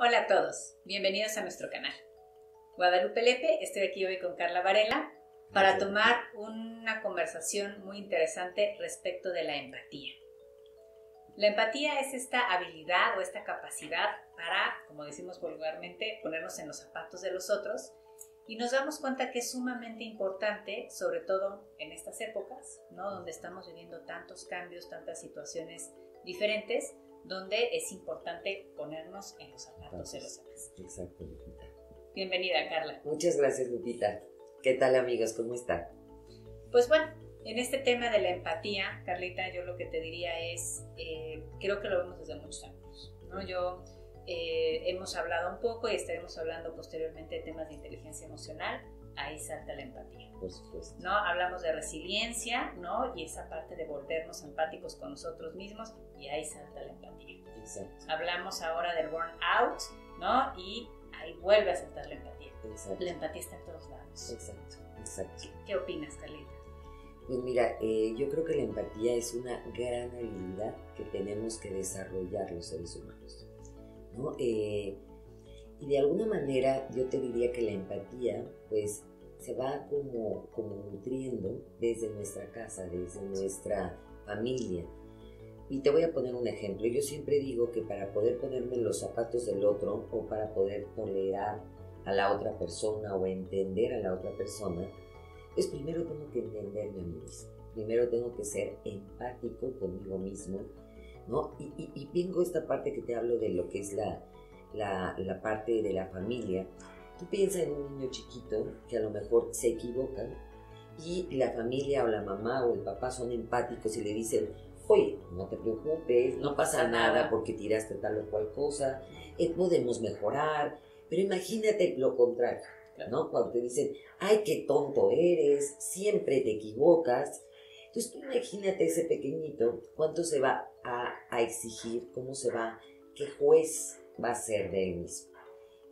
Hola a todos, bienvenidos a nuestro canal. Guadalupe Lepe, estoy aquí hoy con Carla Varela para tomar una conversación muy interesante respecto de la empatía. La empatía es esta habilidad o esta capacidad para, como decimos vulgarmente, ponernos en los zapatos de los otros, y nos damos cuenta que es sumamente importante, sobre todo en estas épocas, ¿no? Donde estamos viviendo tantos cambios, tantas situaciones diferentes, donde es importante ponernos en los zapatos de los demás. Exacto, Lupita. Bienvenida, Carla. Muchas gracias, Lupita. ¿Qué tal, amigos? ¿Cómo están? Pues bueno, en este tema de la empatía, Carlita, yo lo que te diría es, creo que lo vemos desde muchos ángulos, ¿no? Hemos hablado un poco y estaremos hablando posteriormente de temas de inteligencia emocional. Ahí salta la empatía. Por supuesto. ¿No? Hablamos de resiliencia, ¿no? Y esa parte de volvernos empáticos con nosotros mismos, y ahí salta la empatía. Exacto. Hablamos ahora del burnout, ¿no? Y ahí vuelve a saltar la empatía. Exacto. La empatía está en todos lados. Exacto, exacto. ¿Qué opinas, Carlita? Pues mira, yo creo que la empatía es una gran habilidad que tenemos que desarrollar los seres humanos, ¿no? Y de alguna manera yo te diría que la empatía, pues, se va como nutriendo desde nuestra casa, desde nuestra familia. Y te voy a poner un ejemplo. Yo siempre digo que para poder ponerme en los zapatos del otro o para poder tolerar a la otra persona o entender a la otra persona, pues primero tengo que entenderme a mí mismo. Primero tengo que ser empático conmigo mismo, ¿no? Y vengo a esta parte que te hablo de lo que es la parte de la familia. Tú piensas en un niño chiquito que a lo mejor se equivoca y la familia o la mamá o el papá son empáticos y le dicen: oye, no te preocupes, no pasa nada porque tiraste tal o cual cosa, podemos mejorar. Pero imagínate lo contrario, ¿no? Cuando te dicen: ay, qué tonto eres, siempre te equivocas. Entonces tú imagínate ese pequeñito, cuánto se va a exigir, qué juez va a ser de él mismo.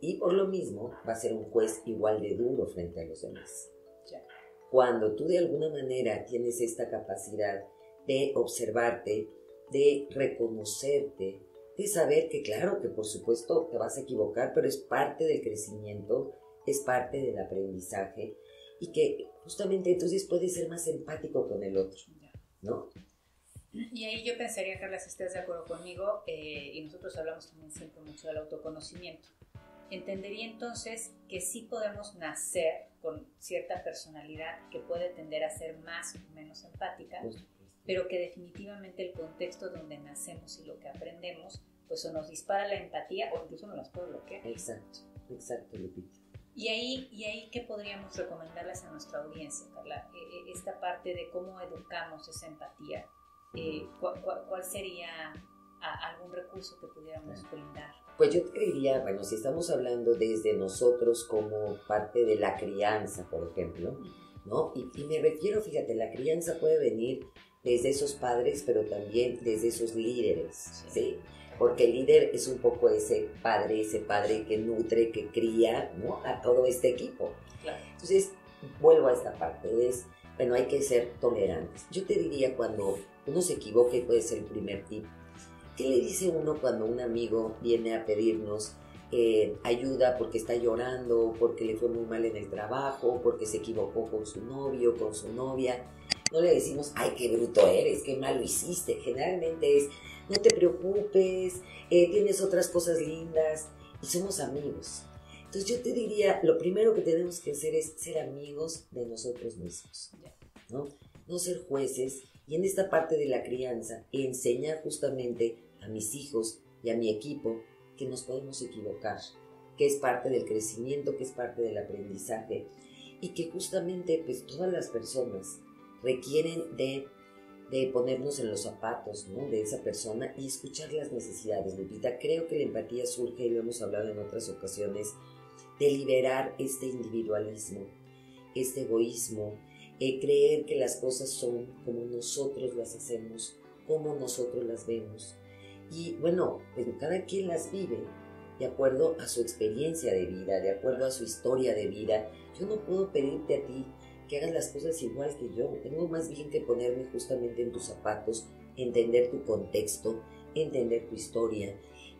Y por lo mismo va a ser un juez igual de duro frente a los demás. Cuando tú de alguna manera tienes esta capacidad de observarte, de reconocerte, de saber que claro, que por supuesto te vas a equivocar, pero es parte del crecimiento, es parte del aprendizaje, y que justamente entonces puedes ser más empático con el otro, ¿no? Y ahí yo pensaría, Carla, si estás de acuerdo conmigo, y nosotros hablamos también siempre mucho del autoconocimiento, entendería entonces que sí podemos nacer con cierta personalidad que puede tender a ser más o menos empática, pero que definitivamente el contexto donde nacemos y lo que aprendemos, pues o nos dispara la empatía o incluso nos las puede bloquear. Exacto, Lupita. Y ahí, ¿qué podríamos recomendarles a nuestra audiencia, Carla? Esta parte de cómo educamos esa empatía. ¿Cuál sería algún recurso que pudiéramos brindar? Pues yo te diría, bueno, si estamos hablando desde nosotros como parte de la crianza, por ejemplo, ¿no? Y me refiero, fíjate, la crianza puede venir desde esos padres, pero también desde esos líderes, ¿sí? Porque el líder es un poco ese padre que nutre, que cría, ¿no? A todo este equipo. Claro. Entonces, vuelvo a esta parte, bueno, hay que ser tolerantes. Yo te diría, cuando uno se equivoque, puede ser el primer tip. ¿Qué le dice uno cuando un amigo viene a pedirnos ayuda porque está llorando, porque le fue muy mal en el trabajo, porque se equivocó con su novio, con su novia? No le decimos: ay, qué bruto eres, qué mal lo hiciste. Generalmente es: no te preocupes, tienes otras cosas lindas, y somos amigos. Entonces yo te diría, lo primero que tenemos que hacer es ser amigos de nosotros mismos, ¿no? No ser jueces, y en esta parte de la crianza, enseñar justamente a mis hijos y a mi equipo que nos podemos equivocar, que es parte del crecimiento, que es parte del aprendizaje, y que justamente pues todas las personas requieren de ponernos en los zapatos, ¿no? De esa persona y escuchar las necesidades, Lupita. Creo que la empatía surge, y lo hemos hablado en otras ocasiones, de liberar este individualismo, este egoísmo, creer que las cosas son como nosotros las hacemos, como nosotros las vemos. Y bueno, pero cada quien las vive de acuerdo a su experiencia de vida, de acuerdo a su historia de vida. Yo no puedo pedirte a ti que hagas las cosas igual que yo. Tengo más bien que ponerme justamente en tus zapatos, entender tu contexto, entender tu historia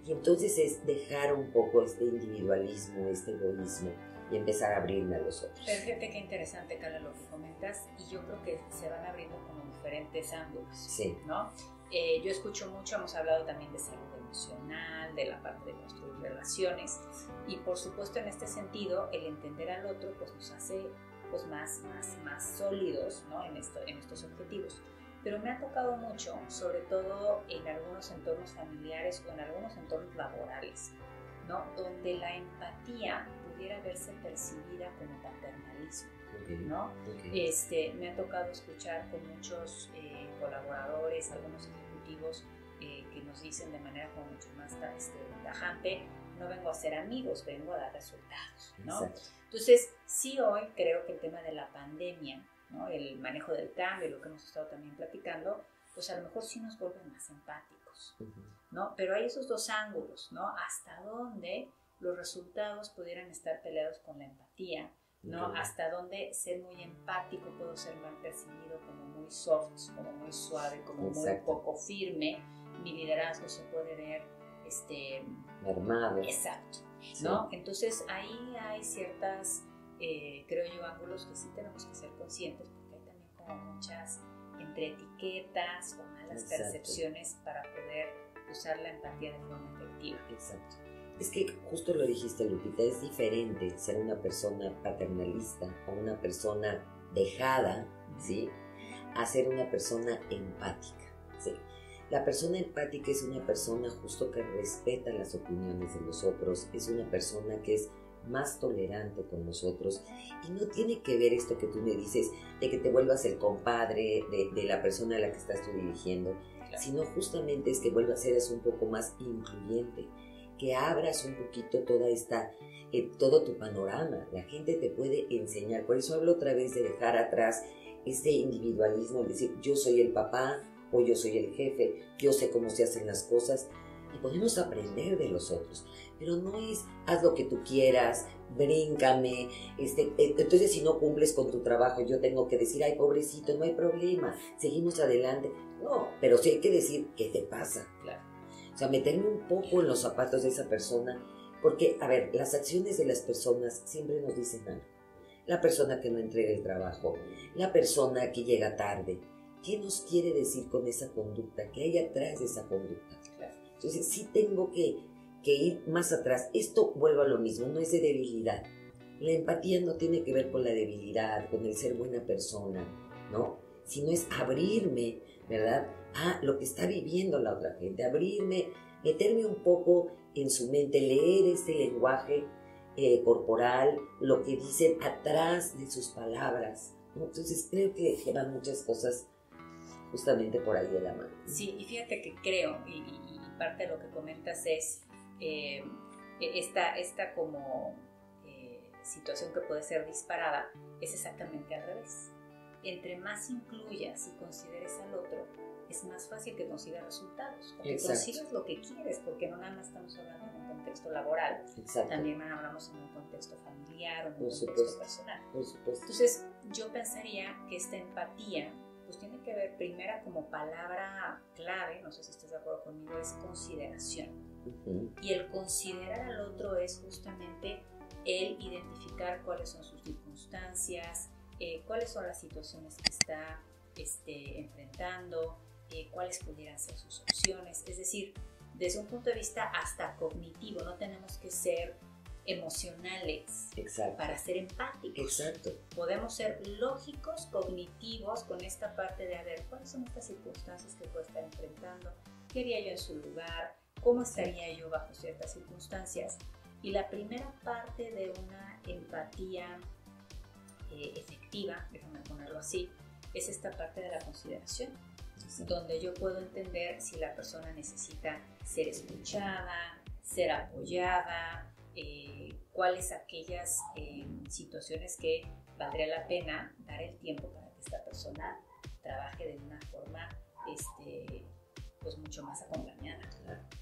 Y entonces es dejar un poco este individualismo, este egoísmo y empezar a abrirme a los otros. Pero fíjate qué interesante, Carla, lo que comentas, y yo creo que se van abriendo como diferentes ángulos, Sí. ¿no? Yo escucho mucho, hemos hablado también de salud emocional, de la parte de construir relaciones, y por supuesto en este sentido, el entender al otro pues nos hace pues más sólidos, ¿no? en estos objetivos. Pero me ha tocado mucho, sobre todo en algunos entornos familiares o en algunos entornos laborales, ¿no? Donde la empatía pudiera verse percibida como paternalismo, ¿no? Me ha tocado escuchar con muchos colaboradores, algunos ejecutivos que nos dicen de manera como mucho más tajante: no vengo a ser amigos, vengo a dar resultados, ¿no? Exacto. Entonces, sí, hoy creo que el tema de la pandemia, ¿no? El manejo del cambio, lo que hemos estado también platicando, pues a lo mejor sí nos vuelve más empáticos, ¿no? Pero hay esos dos ángulos, ¿no? Hasta dónde los resultados pudieran estar peleados con la empatía, ¿no? Hasta dónde ser muy empático puedo ser mal percibido como muy soft, como muy suave, como muy poco firme. Mi liderazgo se puede ver mermado. Exacto, ¿no? Sí. Entonces ahí hay ciertas, creo yo, ángulos que sí tenemos que ser conscientes, porque hay también como muchas entre etiquetas o malas percepciones para poder usar la empatía de forma efectiva. Exacto. Es que justo lo dijiste, Lupita, es diferente ser una persona paternalista o una persona dejada, ¿sí?, a ser una persona empática, ¿sí? La persona empática es una persona justo que respeta las opiniones de los otros, es una persona que es más tolerante con nosotros y no tiene que ver esto que tú me dices de que te vuelvas el compadre de la persona a la que estás tú dirigiendo, sino justamente es que vuelvas a ser un poco más incluyente, que abras un poquito todo tu panorama. La gente te puede enseñar, por eso hablo otra vez de dejar atrás este individualismo, es decir, yo soy el papá o yo soy el jefe, yo sé cómo se hacen las cosas y podemos aprender de los otros, pero no es haz lo que tú quieras, bríncame, entonces si no cumples con tu trabajo yo tengo que decir, ay pobrecito, no hay problema, seguimos adelante. No, pero sí hay que decir, ¿qué te pasa? Claro. O sea, meterme un poco en los zapatos de esa persona, porque, a ver, las acciones de las personas siempre nos dicen algo. La persona que no entrega el trabajo, la persona que llega tarde, ¿qué nos quiere decir con esa conducta? ¿Qué hay atrás de esa conducta? Claro. Entonces, sí tengo que ir más atrás. Esto, vuelvo a lo mismo, no es de debilidad. La empatía no tiene que ver con la debilidad, con el ser buena persona, ¿no? Sino es abrirme, ¿verdad?, a lo que está viviendo la otra gente, abrirme, meterme un poco en su mente, leer este lenguaje corporal, lo que dicen atrás de sus palabras, ¿no? Entonces creo que van muchas cosas justamente por ahí de la mano. Sí, y fíjate que creo, y parte de lo que comentas es esta como situación que puede ser disparada, es exactamente al revés. Entre más incluyas y consideres al otro, es más fácil que consigas resultados, porque consigas lo que quieres, porque no nada más estamos hablando en un contexto laboral, también hablamos en un contexto familiar o en un contexto personal. Por supuesto. Entonces, yo pensaría que esta empatía pues tiene que ver, primera, como palabra clave, no sé si estás de acuerdo conmigo, es consideración. Y el considerar al otro es justamente el identificar cuáles son sus circunstancias, cuáles son las situaciones que está enfrentando, cuáles pudieran ser sus opciones. Es decir, desde un punto de vista hasta cognitivo, no tenemos que ser emocionales para ser empáticos. Podemos ser lógicos, cognitivos, con esta parte de a ver cuáles son estas circunstancias que puedo estar enfrentando, qué haría yo en su lugar, cómo estaría yo bajo ciertas circunstancias. Y la primera parte de una empatía efectiva, déjame ponerlo así, es esta parte de la consideración, donde yo puedo entender si la persona necesita ser escuchada, ser apoyada, cuáles aquellas situaciones que valdría la pena dar el tiempo para que esta persona trabaje de una forma pues mucho más acompañada,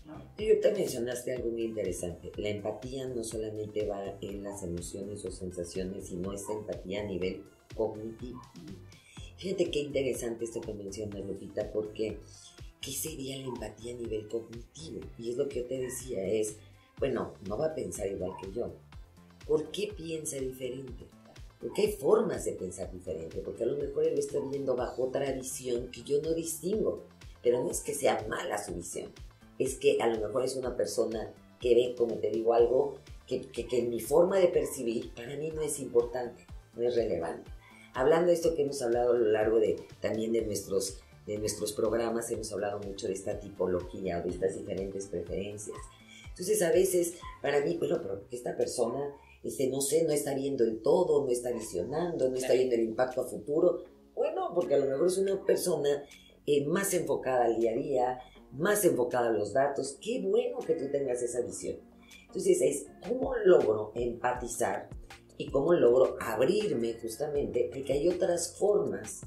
¿no? Y ahorita mencionaste algo muy interesante. La empatía no solamente va en las emociones o sensaciones, sino esta empatía a nivel cognitivo. Fíjate qué interesante esto que mencionas, Lupita, porque ¿qué sería la empatía a nivel cognitivo? Y es lo que yo te decía, es, bueno, no va a pensar igual que yo. ¿Por qué piensa diferente? Porque hay formas de pensar diferente, porque a lo mejor él lo está viendo bajo otra visión que yo no distingo, pero no es que sea mala su visión, es que a lo mejor es una persona que ve, como te digo, algo que en mi forma de percibir para mí no es importante, no es relevante. Hablando de esto que hemos hablado a lo largo también de nuestros programas, hemos hablado mucho de esta tipología o de estas diferentes preferencias. Entonces a veces para mí, bueno, pero esta persona, no sé, no está viendo el todo, no está visionando, no está viendo el impacto a futuro. Bueno, porque a lo mejor es una persona más enfocada al día a día, más enfocada a los datos. Qué bueno que tú tengas esa visión. Entonces es cómo logro empatizar y cómo logro abrirme justamente a que hay otras formas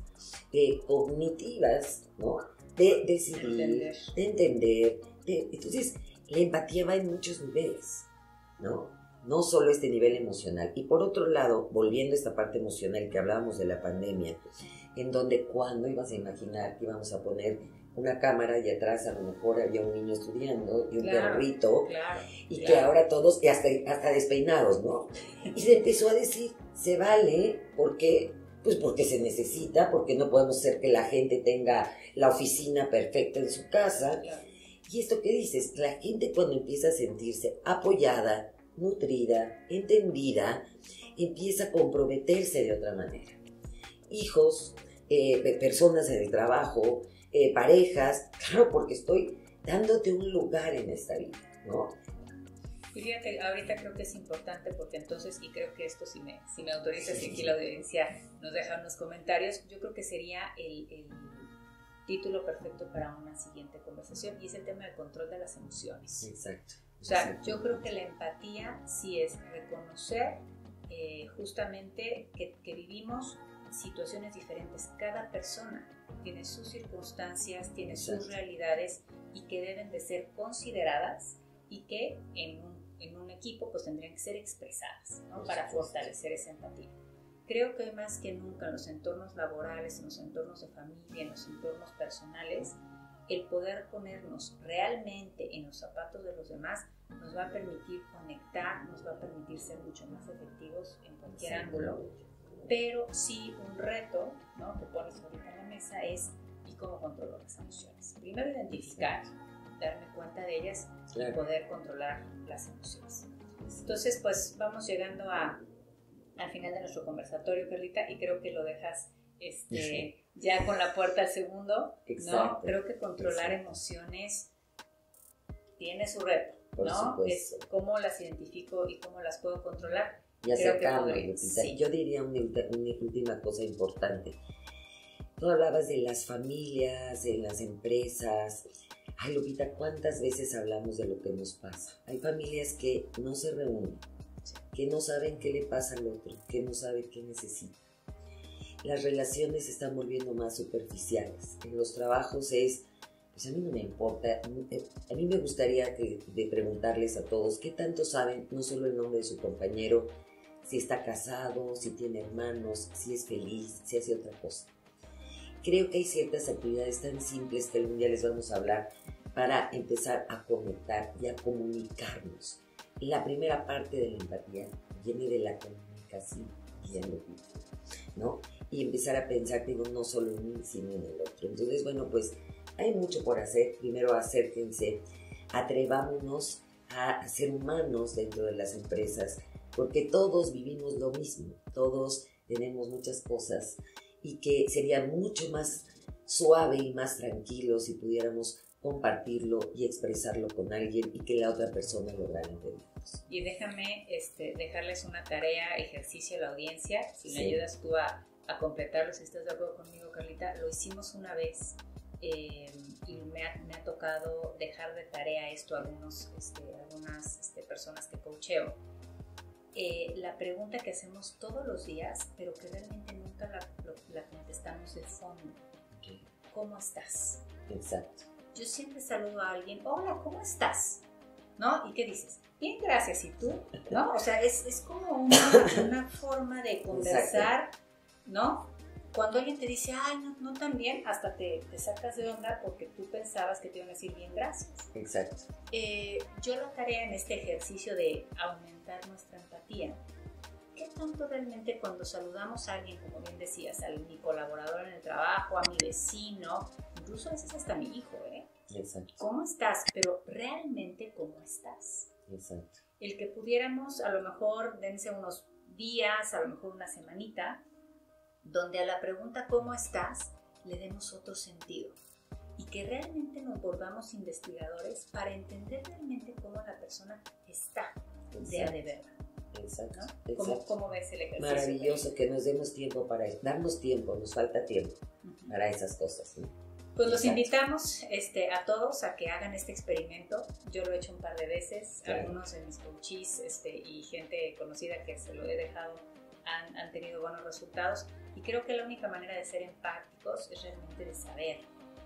cognitivas, ¿no? De decidir, de entender. Entonces la empatía va en muchos niveles, ¿no? No solo este nivel emocional. Y por otro lado, volviendo a esta parte emocional que hablábamos de la pandemia, en donde cuando ibas a imaginar que íbamos a poner una cámara y atrás a lo mejor había un niño estudiando y un perrito, y que ahora todos, hasta despeinados, ¿no? Y se empezó a decir, se vale, ¿por qué? Pues porque se necesita, porque no podemos hacer que la gente tenga la oficina perfecta en su casa. Y esto que dices, la gente cuando empieza a sentirse apoyada, nutrida, entendida, empieza a comprometerse de otra manera. Hijos, personas en el trabajo, parejas, claro, porque estoy dándote un lugar en esta vida, ¿no? Y fíjate, ahorita creo que es importante porque entonces, y creo que esto si me autorizas, y aquí la audiencia nos deja unos comentarios, yo creo que sería el título perfecto para una siguiente conversación, y es el tema del control de las emociones. Exacto. O sea, yo creo que la empatía sí es reconocer justamente que vivimos situaciones diferentes. Cada persona tiene sus circunstancias, tiene sus realidades y que deben de ser consideradas y que en un equipo pues tendrían que ser expresadas, ¿no? Para fortalecer esa empatía. Creo que hoy más que nunca en los entornos laborales, en los entornos de familia, en los entornos personales, el poder ponernos realmente en los zapatos de los demás nos va a permitir conectar, nos va a permitir ser mucho más efectivos en cualquier ángulo. Pero sí un reto, ¿no?, que pones ahorita en la mesa es ¿y cómo controlo las emociones? Primero identificar, darme cuenta de ellas y poder controlar las emociones. Entonces pues vamos llegando al final de nuestro conversatorio, Carlita, y creo que lo dejas ya con la puerta al segundo, ¿no? Creo que controlar emociones tiene su reto, ¿no? Es cómo las identifico y cómo las puedo controlar. Y acercarnos, Lupita. Sí. Yo diría una última cosa importante. Tú hablabas de las familias, de las empresas. Ay, Lupita, ¿cuántas veces hablamos de lo que nos pasa? Hay familias que no se reúnen, que no saben qué le pasa al otro, que no saben qué necesita. Las relaciones se están volviendo más superficiales. En los trabajos pues a mí no me importa. A mí me gustaría de preguntarles a todos qué tanto saben, no solo el nombre de su compañero, si está casado, si tiene hermanos, si es feliz, si hace otra cosa. Creo que hay ciertas actividades tan simples que algún día les vamos a hablar para empezar a conectar y a comunicarnos. La primera parte de la empatía viene de la comunicación, ¿no? Y empezar a pensar, digo, no solo en mí, sino en el otro. Entonces, bueno, pues hay mucho por hacer. Primero acérquense, atrevámonos a ser humanos dentro de las empresas, porque todos vivimos lo mismo, todos tenemos muchas cosas y que sería mucho más suave y más tranquilo si pudiéramos compartirlo y expresarlo con alguien y que la otra persona lograra entendernos. Y déjame dejarles una tarea, ejercicio a la audiencia, si me ayudas tú a completarlo, si estás de acuerdo conmigo, Carlita. Lo hicimos una vez y me ha tocado dejar de tarea esto a algunas personas que coacheo. La pregunta que hacemos todos los días, pero que realmente nunca la contestamos de fondo. Okay. ¿Cómo estás? Exacto. Yo siempre saludo a alguien, hola, ¿cómo estás? ¿No? ¿Y qué dices? Bien, gracias. ¿Y tú? ¿No? O sea, es como una forma de conversar, ¿no? cuando alguien te dice, ay, no, no tan bien, hasta te sacas de onda porque tú pensabas que te iban a decir bien, gracias. Exacto. Yo la tarea en este ejercicio de aumentar nuestra empatía, ¿qué tanto realmente cuando saludamos a alguien, como bien decías, a mi colaborador en el trabajo, a mi vecino, incluso a veces hasta a mi hijo, Exacto. ¿Cómo estás? Pero realmente, ¿cómo estás? Exacto. El que pudiéramos, a lo mejor, dense unos días, a lo mejor una semanita, donde a la pregunta ¿cómo estás? Le demos otro sentido y que realmente nos volvamos investigadores para entender realmente cómo la persona está de verdad. Exacto. ¿No? Exacto. ¿Cómo ves el ejercicio? Maravilloso que nos demos tiempo para eso. Darnos tiempo, nos falta tiempo para esas cosas, ¿no? Pues los invitamos a todos a que hagan este experimento. Yo lo he hecho un par de veces. Claro. Algunos de mis coaches y gente conocida que se lo he dejado han tenido buenos resultados. Y creo que la única manera de ser empáticos es realmente de saber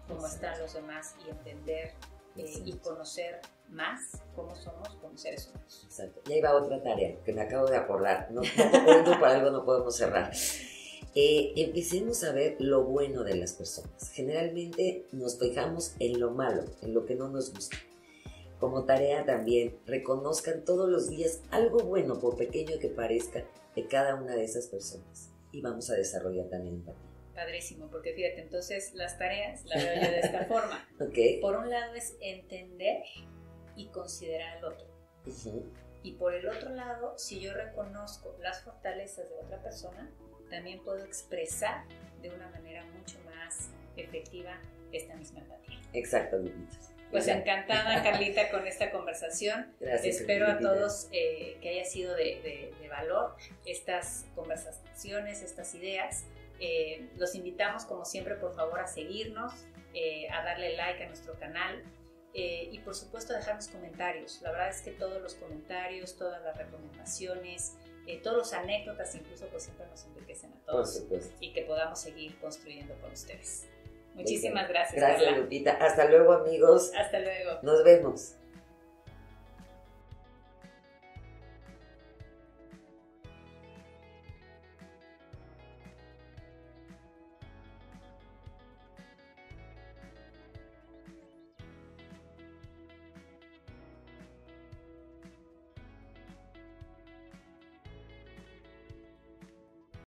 cómo están los demás y entender y conocer más cómo somos como seres humanos. Exacto. Y ahí va otra tarea que me acabo de acordar. No por algo no podemos cerrar. Empecemos a ver lo bueno de las personas. Generalmente nos fijamos en lo malo, en lo que no nos gusta. Como tarea también, reconozcan todos los días algo bueno, por pequeño que parezca, de cada una de esas personas. Y vamos a desarrollar también empatía. Padrísimo, porque fíjate, entonces las tareas las veo yo de esta forma. Okay. Por un lado es entender y considerar al otro. Y por el otro lado, si yo reconozco las fortalezas de otra persona, también puedo expresar de una manera mucho más efectiva esta misma empatía. Exacto, Lupita. Pues encantada, Carlita, con esta conversación. Gracias. Espero a todos que haya sido de valor estas conversaciones, estas ideas. Los invitamos, como siempre, por favor, a seguirnos, a darle like a nuestro canal y, por supuesto, a dejarnos comentarios. La verdad es que todos los comentarios, todas las recomendaciones, todas las anécdotas incluso, pues siempre nos enriquecen a todos. Por supuesto. Y que podamos seguir construyendo con ustedes. Muchísimas gracias. Gracias, Carla. Lupita. Hasta luego, amigos. Hasta luego. Nos vemos.